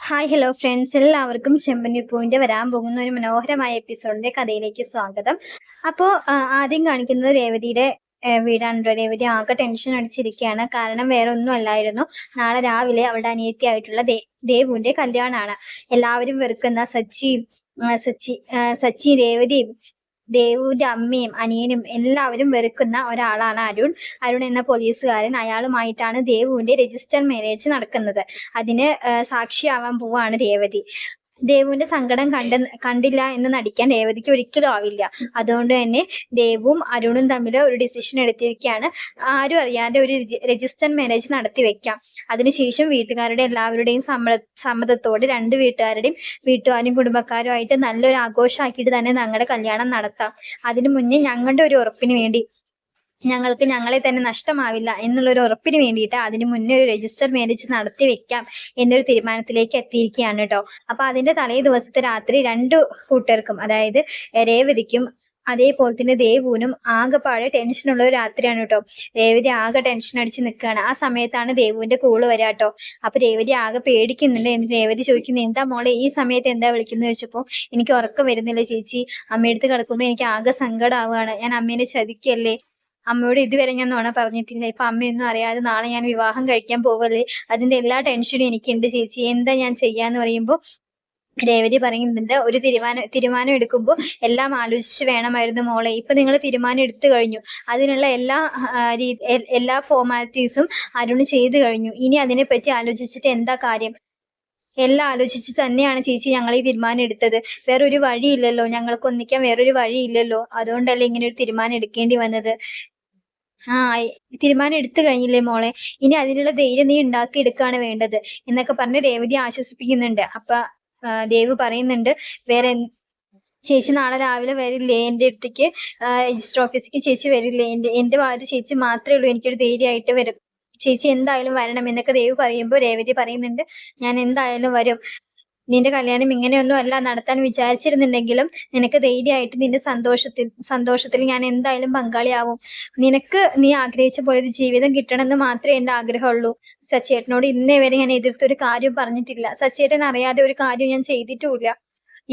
Hi hello friends, എല്ലാവർക്കും ചെമ്പനീർ പൂവിന്റെ വരാൻ പോകുന്ന ഒരു മനോഹരമായ എപ്പിസോഡിന്റെ കഥയിലേക്ക് സ്വാഗതം. അപ്പോൾ ആദ്യം കാണിക്കുന്നത് രേവതിയുടെ വീടാണല്ലോ. രേവതി ആകെ ടെൻഷൻ അടിച്ചിരിക്കുകയാണ്. കാരണം വേറെ ഒന്നും അല്ലായിരുന്നു, നാളെ രാവിലെ അവളുടെ അനിയത്തിയായിട്ടുള്ള ദേവുവിന്റെ കല്യാണമാണ്. എല്ലാവരും വെറുക്കുന്ന സച്ചി രേവതിയും ദേവുവിന്റെ അമ്മയും അനിയനും എല്ലാവരും വെറുക്കുന്ന ഒരാളാണ് അരുൺ. അരുൺ എന്ന പോലീസുകാരൻ. അയാളുമായിട്ടാണ് ദേവുവിന്റെ രജിസ്റ്റർ മാരേജ് നടക്കുന്നത്. അതിന് സാക്ഷിയാവാൻ പോവാണ് രേവതി. ദേവുവിന്റെ സങ്കടം കണ്ടില്ല എന്ന് നടിക്കാൻ രേവതിക്ക് ഒരിക്കലും ആവില്ല. അതുകൊണ്ട് തന്നെ ദേവും അരുണും തമ്മിൽ ഒരു ഡിസിഷൻ എടുത്തിരിക്കുകയാണ്. ആരും അറിയാതെ ഒരു രജിസ്റ്റർ മാരേജ് നടത്തി വെക്കാം. അതിനുശേഷം വീട്ടുകാരുടെ എല്ലാവരുടെയും സമ്മതത്തോടെ രണ്ട് വീട്ടുകാരും കുടുംബക്കാരും ആയിട്ട് നല്ലൊരു ആഘോഷമാക്കിയിട്ട് തന്നെ ഞങ്ങളുടെ കല്യാണം നടത്താം. അതിനു മുന്നേ ഞങ്ങളുടെ ഒരു ഉറപ്പിന് വേണ്ടി, ഞങ്ങൾക്ക് ഞങ്ങളെ തന്നെ നഷ്ടമാവില്ല എന്നുള്ളൊരു ഉറപ്പിന് വേണ്ടിയിട്ട് അതിന് മുന്നേ ഒരു രജിസ്റ്റർ മാരേജ് നടത്തി വെക്കാം എന്നൊരു തീരുമാനത്തിലേക്ക് എത്തിയിരിക്കുകയാണ് കേട്ടോ. അപ്പൊ അതിന്റെ തലേ ദിവസത്തെ രാത്രി രണ്ടു കൂട്ടർക്കും, അതായത് രേവതിക്കും അതേപോലെ തന്നെ ദേവുവിനും ആകെപ്പാടെ ടെൻഷനുള്ള ഒരു രാത്രിയാണ് കേട്ടോ. രേവതി ആകെ ടെൻഷൻ അടിച്ച് നിൽക്കുകയാണ്. ആ സമയത്താണ് ദേവുവിന്റെ കോള് വരാട്ടോ. അപ്പൊ രേവതി ആകെ പേടിക്കുന്നുണ്ട്. എന്നിട്ട് രേവതി ചോദിക്കുന്നത്, എന്താ മോളെ ഈ സമയത്ത് എന്താ വിളിക്കുന്നത് ചോദിച്ചപ്പോൾ, എനിക്ക് ഉറക്കം വരുന്നില്ല ചേച്ചി, അമ്മയടുത്ത് കിടക്കുമ്പോൾ എനിക്ക് ആകെ സങ്കടമാവുകയാണ്, ഞാൻ അമ്മേനെ ചതിക്കല്ലേ, അമ്മയോട് ഇതുവരെ ഞാൻ നുണ പറഞ്ഞിട്ടില്ല, ഇപ്പൊ അമ്മയൊന്നും അറിയാതെ നാളെ ഞാൻ വിവാഹം കഴിക്കാൻ പോവല്ലേ, അതിന്റെ എല്ലാ ടെൻഷനും എനിക്കുണ്ട് ചേച്ചി, എന്താ ഞാൻ ചെയ്യാന്ന് പറയുമ്പോൾ രേവതി പറയുന്നുണ്ട്, ഒരു തീരുമാനം എടുക്കുമ്പോൾ എല്ലാം ആലോചിച്ച് വേണമായിരുന്നു മോളെ. ഇപ്പൊ നിങ്ങൾ തീരുമാനം എടുത്തു കഴിഞ്ഞു, അതിനുള്ള എല്ലാ ഫോർമാലിറ്റീസും അരുണ് ചെയ്തു കഴിഞ്ഞു. ഇനി അതിനെപ്പറ്റി ആലോചിച്ചിട്ട് എന്താ കാര്യം? എല്ലാം ആലോചിച്ച് തന്നെയാണ് ചേച്ചി ഞങ്ങൾ ഈ തീരുമാനം എടുത്തത്. വേറൊരു വഴിയില്ലല്ലോ, ഞങ്ങൾക്ക് ഒന്നിക്കാൻ വേറൊരു വഴിയില്ലല്ലോ, അതുകൊണ്ടല്ലേ ഇങ്ങനെ ഒരു തീരുമാനം എടുക്കേണ്ടി വന്നത്. ആ തീരുമാനം എടുത്തു കഴിഞ്ഞില്ലേ മോളെ, ഇനി അതിനുള്ള ധൈര്യം നീ ഉണ്ടാക്കി എടുക്കുകയാണ് വേണ്ടത് എന്നൊക്കെ പറഞ്ഞ് രേവതി ആശ്വസിപ്പിക്കുന്നുണ്ട്. അപ്പൊ ദേവ് പറയുന്നുണ്ട്, വേറെ ചേച്ചി നാളെ രാവിലെ വരില്ലേ എൻ്റെ അടുത്തേക്ക്, രജിസ്റ്റർ ഓഫീസിലേക്ക് ചേച്ചി വരില്ലേ, എൻ്റെ ഭാഗത്ത് ചേച്ചി മാത്രമേ ഉള്ളൂ എനിക്കൊരു ധൈര്യമായിട്ട് വരും, ചേച്ചി എന്തായാലും വരണം എന്നൊക്കെ ദേവ് പറയുമ്പോൾ രേവതി പറയുന്നുണ്ട്, ഞാൻ എന്തായാലും വരും. നിന്റെ കല്യാണം ഇങ്ങനെയൊന്നും അല്ല നടത്താൻ വിചാരിച്ചിരുന്നുണ്ടെങ്കിലും നിനക്ക് ധൈര്യമായിട്ട് നിന്റെ സന്തോഷത്തിൽ ഞാൻ എന്തായാലും പങ്കാളിയാവും. നീ ആഗ്രഹിച്ച പോലെ ഒരു ജീവിതം കിട്ടണമെന്ന് മാത്രമേ എൻ്റെ ആഗ്രഹമുള്ളൂ. സച്ചേട്ടനോട് ഇന്നേ വരെ ഞാൻ എതിർത്തൊരു കാര്യം പറഞ്ഞിട്ടില്ല, സച്ചേട്ടൻ അറിയാതെ ഒരു കാര്യം ഞാൻ ചെയ്തിട്ടുമില്ല.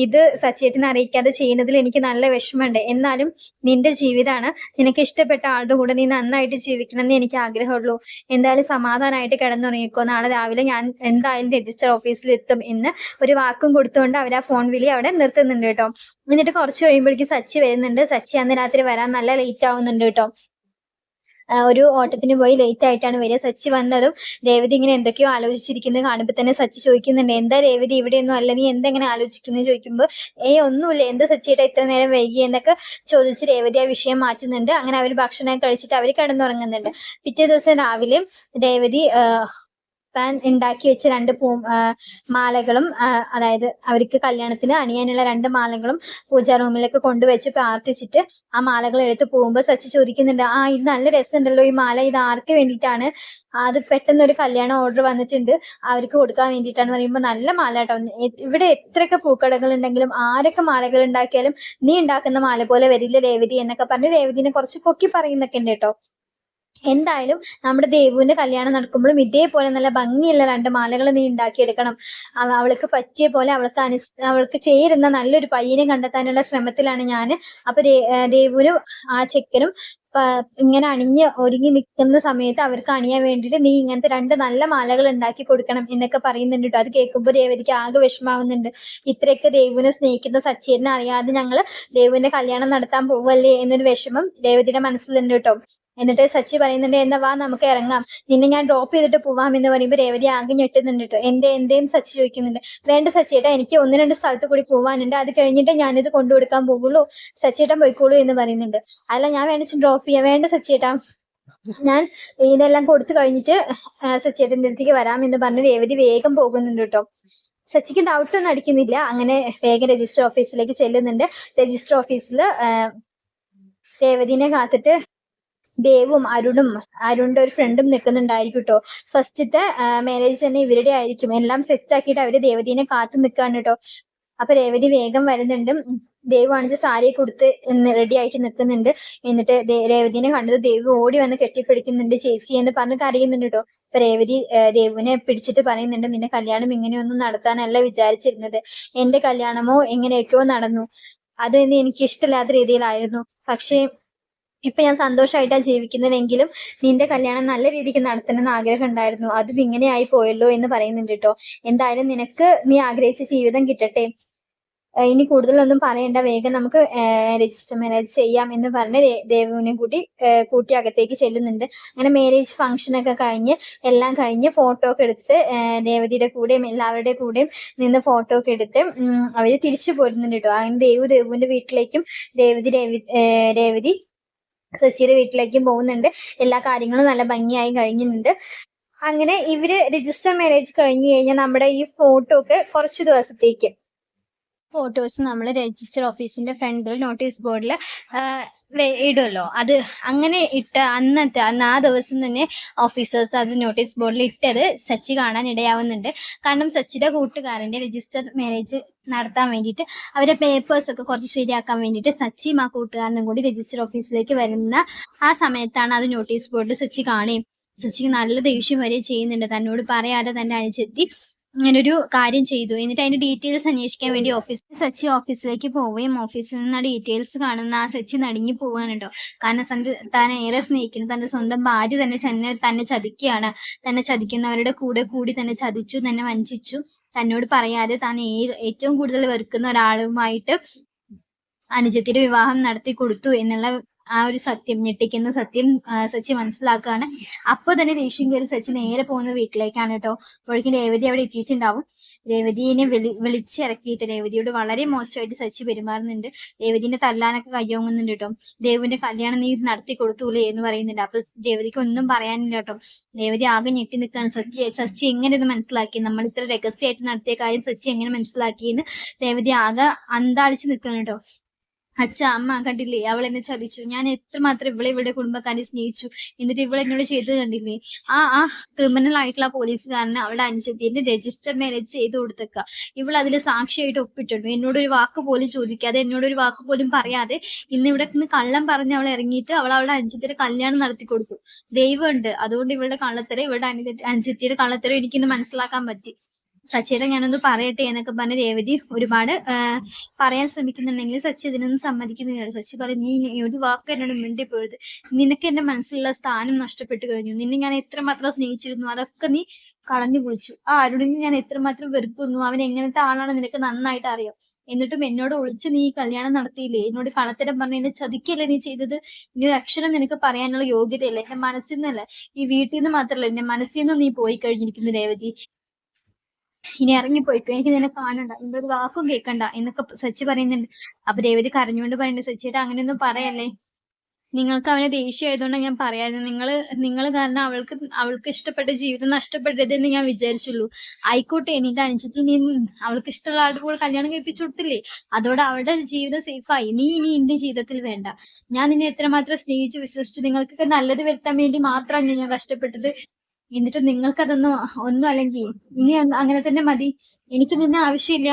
ഇത് സച്ചേട്ടനെ അറിയിക്കാതെ ചെയ്യുന്നതിൽ എനിക്ക് നല്ല വിഷമമുണ്ട്. എന്നാലും നിന്റെ ജീവിതമാണ്, നിനക്ക് ഇഷ്ടപ്പെട്ട ആളുടെ കൂടെ നീ നന്നായിട്ട് ജീവിക്കണം എന്ന് എനിക്ക് ആഗ്രഹമുള്ളൂ. എന്തായാലും സമാധാനമായിട്ട് കിടന്നുറങ്ങിക്കോ, നാളെ രാവിലെ ഞാൻ എന്തായാലും രജിസ്റ്റർ ഓഫീസിൽ എത്തും എന്ന് ഒരു വാക്കും കൊടുത്തുകൊണ്ട് അവർ ആ ഫോൺ വിളി അവിടെ നിർത്തുന്നുണ്ട് കേട്ടോ. എന്നിട്ട് കുറച്ച് കഴിയുമ്പോഴേക്കും സച്ചി വരുന്നുണ്ട്. സച്ചി അന്ന് രാത്രി വരാൻ നല്ല ലേറ്റ് ആവുന്നുണ്ട് കേട്ടോ. ഒരു ഓട്ടത്തിന് പോയി ലേറ്റ് ആയിട്ടാണ് വരിക. സച്ചി വന്നതും രേവതി ഇങ്ങനെ എന്തൊക്കെയോ ആലോചിച്ചിരിക്കുന്നത് കാണുമ്പോൾ തന്നെ സച്ചി ചോദിക്കുന്നുണ്ട്, എന്താ രേവതി ഇവിടെയൊന്നും അല്ല, നീ എന്തെങ്ങനെ ആലോചിക്കുന്നത് ചോദിക്കുമ്പോൾ, ഒന്നുമില്ല, എന്താ സച്ചിയുടെ ഇത്ര നേരം വൈകി എന്നൊക്കെ ചോദിച്ച് രേവതി ആ വിഷയം മാറ്റുന്നുണ്ട്. അങ്ങനെ അവർ ഭക്ഷണം കഴിച്ചിട്ട് അവർ കിടന്നുറങ്ങുന്നുണ്ട്. പിറ്റേ ദിവസം രാവിലെ രേവതി താൻ ഉണ്ടാക്കി വെച്ച രണ്ട് മാലകളും, അതായത് അവർക്ക് കല്യാണത്തിന് അണിയാനുള്ള രണ്ട് മാലകളും പൂജാ റൂമിലേക്ക് കൊണ്ടുവച്ച് പ്രാർത്ഥിച്ചിട്ട് ആ മാലകൾ എടുത്ത് പോകുമ്പോൾ സച്ചി ചോദിക്കുന്നുണ്ട്, ഇത് നല്ല രസമുണ്ടല്ലോ ഈ മാല, ഇത് ആർക്ക് വേണ്ടിയിട്ടാണ്? അത് പെട്ടെന്ന് ഒരു കല്യാണ ഓർഡർ വന്നിട്ടുണ്ട്, അവർക്ക് കൊടുക്കാൻ വേണ്ടിയിട്ടാണ് പറയുമ്പോൾ, നല്ല മാല കേട്ടോ, ഇവിടെ എത്രയൊക്കെ പൂക്കടകൾ ഉണ്ടെങ്കിലും ആരൊക്കെ മാലകൾ ഉണ്ടാക്കിയാലും നീ ഉണ്ടാക്കുന്ന മാല പോലെ വരില്ല രേവതി എന്നൊക്കെ പറഞ്ഞ് രേവതിനെ കുറച്ച് പൊക്കി പറയുന്നൊക്കെ ഉണ്ട് കേട്ടോ. എന്തായാലും നമ്മുടെ ദേവുവിന്റെ കല്യാണം നടക്കുമ്പോഴും ഇതേപോലെ നല്ല ഭംഗിയുള്ള രണ്ട് മാലകൾ നീ ഉണ്ടാക്കിയെടുക്കണം. അവൾക്ക് പറ്റിയ പോലെ അവൾക്ക് ചേരുന്ന നല്ലൊരു പയ്യനെ കണ്ടെത്താനുള്ള ശ്രമത്തിലാണ് ഞാൻ. അപ്പൊ ദേവുവിനും ആ ചെക്കനും ഇങ്ങനെ ഒരുങ്ങി നിൽക്കുന്ന സമയത്ത് അവർക്ക് അണിയാൻ വേണ്ടിയിട്ട് നീ ഇങ്ങനത്തെ രണ്ട് നല്ല മാലകൾ ഉണ്ടാക്കി കൊടുക്കണം എന്നൊക്കെ പറയുന്നുണ്ട് കേട്ടോ. അത് കേൾക്കുമ്പോൾ രേവതിക്ക് ആകെ വിഷമാവുന്നുണ്ട്. ഇത്രയൊക്കെ ദേവുവിനെ സ്നേഹിക്കുന്ന സച്ചേട്ടനെ അറിയാതെ ഞങ്ങൾ ദേവുവിന്റെ കല്യാണം നടത്താൻ പോവല്ലേ എന്നൊരു വിഷമം രേവതിയുടെ മനസ്സിലുണ്ട് കേട്ടോ. എന്നിട്ട് സച്ചി പറയുന്നുണ്ട്, എന്നാ വാ നമുക്ക് ഇറങ്ങാം, നിന്നെ ഞാൻ ഡ്രോപ്പ് ചെയ്തിട്ട് പോവാം എന്ന് പറയുമ്പോൾ രേവതി ആകെ ഞെട്ടുന്നുണ്ട് കേട്ടോ. എന്തേന്ന് സച്ചി ചോദിക്കുന്നുണ്ട്. വേണ്ട സച്ചിയേട്ടാ, എനിക്ക് 1-2 സ്ഥലത്ത് കൂടി പോവാനുണ്ട്, അത് കഴിഞ്ഞിട്ട് ഞാനിത് കൊണ്ടുകൊടുക്കാൻ പോകുള്ളൂ, സച്ചിയേട്ടൻ പോയിക്കോളൂ എന്ന് പറയുന്നുണ്ട്. അല്ല, ഞാൻ വേണിച്ച് ഡ്രോപ്പ് ചെയ്യാം. വേണ്ട സച്ചിയേട്ടാ, ഞാൻ ഇതെല്ലാം കൊടുത്തു കഴിഞ്ഞിട്ട് സച്ചിയേട്ടൻ്റെ അടുത്തേക്ക് വരാം എന്ന് പറഞ്ഞ് രേവതി വേഗം പോകുന്നുണ്ട് കേട്ടോ. സച്ചിക്ക് ഡൗട്ടൊന്നും അടിക്കുന്നില്ല. അങ്ങനെ വേഗം രജിസ്റ്റർ ഓഫീസിലേക്ക് ചെല്ലുന്നുണ്ട്. രജിസ്റ്റർ ഓഫീസിൽ രേവതിനെ കാത്തിട്ട് ദേവും അരുണിന്റെ ഒരു ഫ്രണ്ടും നിൽക്കുന്നുണ്ടായിരിക്കും കേട്ടോ. ഫസ്റ്റത്തെ മാരേജ് തന്നെ ഇവരുടെ ആയിരിക്കും. എല്ലാം സെറ്റ് ആക്കിയിട്ട് അവര് ദേവതീനെ കാത്തു നിൽക്കാണ് കേട്ടോ. അപ്പൊ രേവതി വേഗം വരുന്നുണ്ട്. ദേവു ആണെങ്കിൽ സാരി കൊടുത്ത് റെഡി ആയിട്ട് നിൽക്കുന്നുണ്ട്. എന്നിട്ട് രേവതിനെ കണ്ടത് ദേവു ഓടി വന്ന് കെട്ടിപ്പിടിക്കുന്നുണ്ട്. ചേച്ചി എന്ന് പറഞ്ഞ് കരയുന്നുണ്ട് കേട്ടോ. അപ്പൊ രേവതി ദേവുവിനെ പിടിച്ചിട്ട് പറയുന്നുണ്ട്, നിന്റെ കല്യാണം ഇങ്ങനെയൊന്നും നടത്താനല്ല വിചാരിച്ചിരുന്നത്. എന്റെ കല്യാണമോ എങ്ങനെയൊക്കെയോ നടന്നു. അത് എനിക്ക് ഇഷ്ടമില്ലാത്ത രീതിയിലായിരുന്നു. പക്ഷേ ഇപ്പൊ ഞാൻ സന്തോഷമായിട്ടാ ജീവിക്കുന്നതെങ്കിലും നിന്റെ കല്യാണം നല്ല രീതിക്ക് നടത്തണമെന്ന് ആഗ്രഹം ഉണ്ടായിരുന്നു. അതും ഇങ്ങനെ ആയി പോയല്ലോ എന്ന് പറയുന്നുണ്ട് കേട്ടോ. എന്തായാലും നിനക്ക് നീ ആഗ്രഹിച്ച ജീവിതം കിട്ടട്ടെ. ഇനി കൂടുതലൊന്നും പറയണ്ട, വേഗം നമുക്ക് രജിസ്റ്റർ മാരേജ് ചെയ്യാം എന്ന് പറഞ്ഞ് ദേവുവിനെ കൂട്ടി അകത്തേക്ക് ചെല്ലുന്നുണ്ട്. അങ്ങനെ മാരേജ് ഫംഗ്ഷൻ ഒക്കെ കഴിഞ്ഞ് എല്ലാം കഴിഞ്ഞ് ഫോട്ടോ ഒക്കെ എടുത്ത് രേവതിയുടെ കൂടെയും എല്ലാവരുടെ കൂടെയും നിന്ന് ഫോട്ടോ ഒക്കെ എടുത്ത് അവര് തിരിച്ചു പോരുന്നുണ്ട് കേട്ടോ. അങ്ങനെ ദേവുവിന്റെ വീട്ടിലേക്കും രേവതി ശശിയുടെ വീട്ടിലേക്കും പോകുന്നുണ്ട്. എല്ലാ കാര്യങ്ങളും നല്ല ഭംഗിയായി കഴിഞ്ഞിട്ടുണ്ട്. അങ്ങനെ ഇവര് രജിസ്റ്റർ മാരേജ് കഴിഞ്ഞു കഴിഞ്ഞാൽ നമ്മുടെ ഈ ഫോട്ടോ ഒക്കെ കുറച്ച് ദിവസത്തേക്ക് ഫോട്ടോസ് നമ്മൾ രജിസ്റ്റർ ഓഫീസിന്റെ ഫ്രണ്ടിൽ നോട്ടീസ് ബോർഡിൽ ഇടുമല്ലോ. അത് അങ്ങനെ അന്ന് ആ ദിവസം തന്നെ ഓഫീസേഴ്സ് അത് നോട്ടീസ് ബോർഡിൽ ഇട്ടത് സച്ചി കാണാൻ ഇടയാവുന്നുണ്ട്. കാരണം സച്ചിയുടെ കൂട്ടുകാരന്റെ രജിസ്റ്റർ മാരേജ് നടത്താൻ വേണ്ടിയിട്ട് അവരെ പേപ്പേഴ്സ് ഒക്കെ കുറച്ച് ശരിയാക്കാൻ വേണ്ടിയിട്ട് സച്ചിയും ആ കൂട്ടുകാരനും കൂടി രജിസ്റ്റർ ഓഫീസിലേക്ക് വരുന്ന ആ സമയത്താണ് അത് നോട്ടീസ് ബോർഡിൽ സച്ചി കാണുകയും സച്ചിക്ക് നല്ല ദേഷ്യം വരെ ചെയ്യുന്നുണ്ട്. തന്നോട് പറയാതെ തന്നെ അനുജത്തി ഇങ്ങനൊരു കാര്യം ചെയ്തു. എന്നിട്ട് അതിന്റെ ഡീറ്റെയിൽസ് അന്വേഷിക്കാൻ വേണ്ടി സച്ചി ഓഫീസിലേക്ക് പോവുകയും ഓഫീസിൽ നിന്ന് ആ ഡീറ്റെയിൽസ് കാണുന്ന ആ സച്ചി നടുങ്ങി പോവാനുണ്ടോ. കാരണം താൻ ഏറെ സ്നേഹിക്കുന്നു തന്റെ സ്വന്തം ഭാര്യ തന്നെ ചതിക്കുകയാണ്. തന്നെ ചതിക്കുന്നവരുടെ കൂടെ കൂടി തന്നെ ചതിച്ചു, തന്നെ വഞ്ചിച്ചു. തന്നോട് പറയാതെ താൻ ഏറ്റവും കൂടുതൽ വെറുക്കുന്ന ഒരാളുമായിട്ട് അനുജത്തിന്റെ വിവാഹം നടത്തി കൊടുത്തു എന്നുള്ള ആ ഒരു സത്യം, ഞെട്ടിക്കുന്ന സത്യം സച്ചി മനസ്സിലാക്കുകയാണ്. അപ്പൊ തന്നെ ദേഷ്യം കയറി സച്ചി നേരെ പോകുന്നത് വീട്ടിലേക്കാണ് കേട്ടോ. അപ്പോഴേക്കും രേവതി അവിടെ എത്തിയിട്ടുണ്ടാവും. രേവതിനെ വിളിച്ചിറക്കിയിട്ട് രേവതിയോട് വളരെ മോശമായിട്ട് സച്ചി പെരുമാറുന്നുണ്ട്. രേവതിന്റെ തല്ലാനൊക്കെ കയ്യോങ്ങുന്നുണ്ട് കേട്ടോ. ദേവുവിന്റെ കല്യാണം നീ നടത്തി കൊടുത്തൂലേ എന്ന് പറയുന്നുണ്ട്. അപ്പൊ രേവതിക്ക് ഒന്നും പറയാനില്ല കേട്ടോ. രേവതി ആകെ ഞെട്ടി നിൽക്കുകയാണ്. സച്ചി എങ്ങനെ ഇത് മനസ്സിലാക്കി, നമ്മൾ ഇത്ര രഹസ്യമായിട്ട് നടത്തിയ കാര്യം സച്ചി എങ്ങനെ മനസ്സിലാക്കിയെന്ന് രേവതി ആകെ അന്താളിച്ച് നിൽക്കണം കേട്ടോ. അച്ഛ അമ്മ കണ്ടില്ലേ, അവൾ എന്നെ ചതിച്ചു. ഞാൻ എത്രമാത്രം ഇവളുടെ കുടുംബക്കാരെ സ്നേഹിച്ചു, എന്നിട്ട് ഇവൾ എന്നോട് ചെയ്തത് കണ്ടില്ലേ. ആ ക്രിമിനൽ ആയിട്ടുള്ള പോലീസുകാരന് അവളുടെ അനുജത്തിന്റെ രജിസ്റ്റർ മാരേജ് ചെയ്ത് കൊടുത്തേക്ക. ഇവൾ അതിൽ സാക്ഷിയായിട്ട് ഒപ്പിട്ടുണ്ട്. എന്നോടൊരു വാക്ക് പോലും ചോദിക്കാതെ, എന്നോടൊരു വാക്ക് പോലും പറയാതെ ഇന്ന് ഇവിടെ നിന്ന് കള്ളം പറഞ്ഞ് അവൾ ഇറങ്ങിയിട്ട് അവളുടെ അനുജത്തിന്റെ കല്യാണം നടത്തി കൊടുത്തു. ദൈവമുണ്ട്, അതുകൊണ്ട് ഇവളുടെ കള്ളത്തരം, ഇവളുടെ അനുജത്തിയുടെ കള്ളത്തരം എനിക്കിന്ന് മനസ്സിലാക്കാൻ പറ്റി. സച്ചിയുടെ ഞാനൊന്ന് പറയട്ടെ എന്നൊക്കെ പറഞ്ഞ് രേവതി ഒരുപാട് പറയാൻ ശ്രമിക്കുന്നുണ്ടെങ്കിൽ സച്ചി ഇതിനൊന്നും സമ്മതിക്കുന്നില്ല. സച്ചി പറയും, നീ ഒരു വാക്ക് എന്നോട് മിണ്ടിപ്പോയത്, നിനക്ക് എന്റെ മനസ്സിലുള്ള സ്ഥാനം നഷ്ടപ്പെട്ടു കഴിഞ്ഞു. നിന്നെ ഞാൻ എത്രമാത്രം സ്നേഹിച്ചിരുന്നു, അതൊക്കെ നീ കളഞ്ഞു കുളിച്ചു. ആ അരുണിനെ ഞാൻ എത്രമാത്രം വെറുക്കുന്നു, അവൻ എങ്ങനത്തെ ആളാണ് നിനക്ക് നന്നായിട്ട് അറിയാം. എന്നിട്ടും എന്നോട് ഒളിച്ച് നീ കല്യാണം നടത്തിയില്ലേ, എന്നോട് കളത്തരം പറഞ്ഞ് എന്നെ ചതിക്കല്ലേ നീ ചെയ്തത്. ഇനി ഒരു അക്ഷരം നിനക്ക് പറയാനുള്ള യോഗ്യതയല്ലേ, എന്റെ മനസ്സിൽ നിന്നല്ല, ഈ വീട്ടിൽ നിന്ന് മാത്രമല്ല എന്റെ മനസ്സിൽ നിന്നും നീ പോയി കഴിഞ്ഞിരിക്കുന്നു രേവതി. ഇനി ഇറങ്ങിപ്പോയിക്കോ, എനിക്ക് നിന്നെ കാണണ്ട, എന്റെ ഒരു വാക്കും കേൾക്കണ്ട എന്നൊക്കെ സച്ചി പറയുന്നുണ്ട്. അപ്പൊ രേവതി കരഞ്ഞുകൊണ്ട് പറയുന്നുണ്ട്, സച്ചിയുടെ അങ്ങനെയൊന്നും പറയല്ലേ, നിങ്ങൾക്ക് അവനെ ദേഷ്യമായതുകൊണ്ടാണ് ഞാൻ പറയായിരുന്നു. നിങ്ങൾ കാരണം അവൾക്ക് ഇഷ്ടപ്പെട്ട ജീവിതം നഷ്ടപ്പെട്ടതെന്ന് ഞാൻ വിചാരിച്ചുള്ളൂ. ആയിക്കോട്ടെ, എനിക്ക് അനുസരിച്ച് നീ അവൾക്ക് ഇഷ്ടമുള്ള ആളുടെ കൂടെ കല്യാണം കഴിപ്പിച്ചു കൊടുത്തില്ലേ, അതോടെ അവളുടെ ജീവിതം സേഫായി. നീ ഇനി എന്റെ ജീവിതത്തിൽ വേണ്ട. ഞാൻ നിന്നെ എത്രമാത്രം സ്നേഹിച്ചു വിശ്വസിച്ചു, നിങ്ങൾക്കൊക്കെ നല്ലത് വരുത്താൻ വേണ്ടി മാത്രമാണ് ഞാൻ കഷ്ടപ്പെട്ടത്. എന്നിട്ട് നിങ്ങൾക്കതൊന്നും ഒന്നും അല്ലെങ്കിൽ ഇനി അങ്ങനെ തന്നെ മതി, എനിക്ക് നിന്നെ ആവശ്യമില്ല.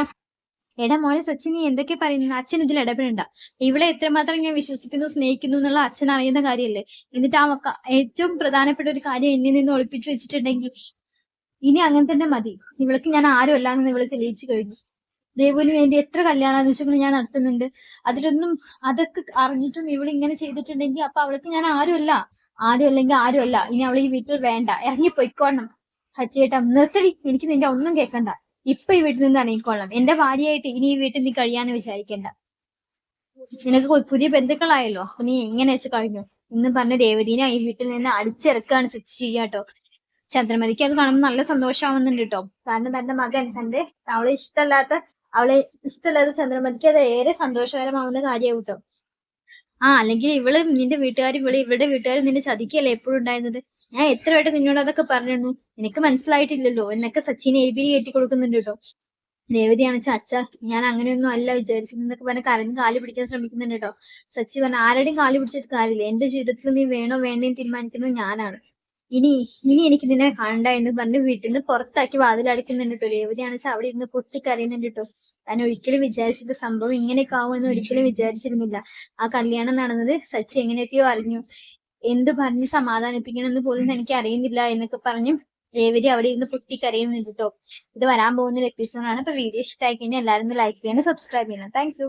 എടാ മോനെ സച്ചിൻ, നീ എന്തൊക്കെ പറയുന്നു, അച്ഛൻ ഇതിൽ ഇടപെടണ്ട. ഇവളെ എത്രമാത്രം ഞാൻ വിശ്വസിക്കുന്നു സ്നേഹിക്കുന്നു എന്നുള്ള അച്ഛൻ അറിയുന്ന കാര്യമല്ലേ. എന്നിട്ട് ആ ഏറ്റവും പ്രധാനപ്പെട്ട ഒരു കാര്യം എന്നിൽ നിന്ന് ഒളിപ്പിച്ചു വെച്ചിട്ടുണ്ടെങ്കിൽ ഇനി അങ്ങനെ തന്നെ മതി. ഇവൾക്ക് ഞാൻ ആരും അല്ലാന്ന് ഇവള് തെളിയിച്ചു കഴിഞ്ഞു. ദേവുവിന് വേണ്ടി എത്ര കല്യാണാന്വേഷണങ്ങൾ ഞാൻ നടത്തുന്നുണ്ട്. അതൊക്കെ അറിഞ്ഞിട്ടും ഇവളിങ്ങനെ ചെയ്തിട്ടുണ്ടെങ്കിൽ അപ്പൊ അവൾക്ക് ഞാൻ ആരുമല്ല അല്ലെങ്കിൽ ആരുമല്ല. ഇനി അവൾ ഈ വീട്ടിൽ വേണ്ട, ഇറങ്ങിപ്പോയിക്കോണം. സച്ചിയേട്ടാ നിർത്തടി, എനിക്ക് നിന്റെ ഒന്നും കേൾക്കണ്ട. ഇപ്പൊ ഈ വീട്ടിൽ നിന്ന് ഇറങ്ങിക്കോളണം. എന്റെ ഭാര്യയായിട്ട് ഇനി ഈ വീട്ടിൽ നീ കഴിയാന്ന് വിചാരിക്കണ്ട. നിനക്ക് പുതിയ ബന്ധുക്കളായല്ലോ, അപ്പൊ നീ എങ്ങനെ വെച്ച് കഴിഞ്ഞു എന്ന് പറഞ്ഞ രേവതിനെ ഈ വീട്ടിൽ നിന്ന് അടിച്ചിറക്കാണ് സച്ചി ചെയ്യാട്ടോ. ചന്ദ്രമതിക്ക് അത് കാണുമ്പോൾ നല്ല സന്തോഷമാവുന്നുണ്ട് കേട്ടോ. കാരണം തന്റെ മകൻ അവളെ ഇഷ്ടമല്ലാത്ത ചന്ദ്രമതിക്ക് അത് ഏറെ സന്തോഷകരമാവുന്ന കാര്യമാവും കേട്ടോ. അല്ലെങ്കിൽ നിന്റെ വീട്ടുകാർ ഇവരുടെ വീട്ടുകാർ നിന്നെ ചതിക്കല്ലേ എപ്പോഴും ഉണ്ടായിരുന്നത്. ഞാൻ എത്ര വട്ടം നിന്നോട് അതൊക്കെ പറഞ്ഞു, നിനക്ക് മനസ്സിലായിട്ടില്ലല്ലോ എന്നൊക്കെ സച്ചിനെ എഴുതി കയറ്റി കൊടുക്കുന്നുണ്ട് കേട്ടോ. രേവതിയാണെച്ച അച്ഛ, ഞാൻ അങ്ങനെയൊന്നും അല്ല വിചാരിച്ചെന്നൊക്കെ പറഞ്ഞ് കരഞ്ഞ് കാല് പിടിക്കാൻ ശ്രമിക്കുന്നുണ്ട് കേട്ടോ. സച്ചി പറഞ്ഞ, ആരുടെയും കാല് പിടിച്ചിട്ട് കാര്യമില്ല. എന്റെ ജീവിതത്തിൽ നീ വേണോ വേണ്ടേന്ന് തീരുമാനിക്കുന്നത് ഞാനാണ്. ഇനി ഇനി എനിക്ക് നിന്നെ കാണണ്ട എന്ന് പറഞ്ഞ് വീട്ടിൽ നിന്ന് പുറത്താക്കി വാതിലടയ്ക്കുന്നുണ്ട് കേട്ടോ. രേവതിയാണെന്ന് വെച്ചാൽ അവിടെ ഇരുന്ന് പൊട്ടിക്കരയുന്നുണ്ട് കേട്ടോ. ഞാൻ ഒരിക്കലും വിചാരിച്ചിട്ട് സംഭവം ഇങ്ങനെയൊക്കെ ആവുമെന്ന് ഒരിക്കലും വിചാരിച്ചിരുന്നില്ല. ആ കല്യാണം നടന്നത് സച്ചി എങ്ങനെയൊക്കെയോ അറിഞ്ഞു. എന്ത് പറഞ്ഞ് സമാധാനിപ്പിക്കണമെന്ന് പോലും എനിക്ക് അറിയുന്നില്ല എന്നൊക്കെ പറഞ്ഞു രേവതി അവിടെ ഇരുന്ന് പൊട്ടിക്കരയുന്നുണ്ട് കേട്ടോ. ഇത് വരാൻ പോകുന്ന ഒരു എപ്പിസോഡാണ്. അപ്പൊ വീഡിയോ ഇഷ്ടമായി കഴിഞ്ഞാൽ എല്ലാവരും ലൈക്ക് ചെയ്യണം, സബ്സ്ക്രൈബ് ചെയ്യണം. Thank you.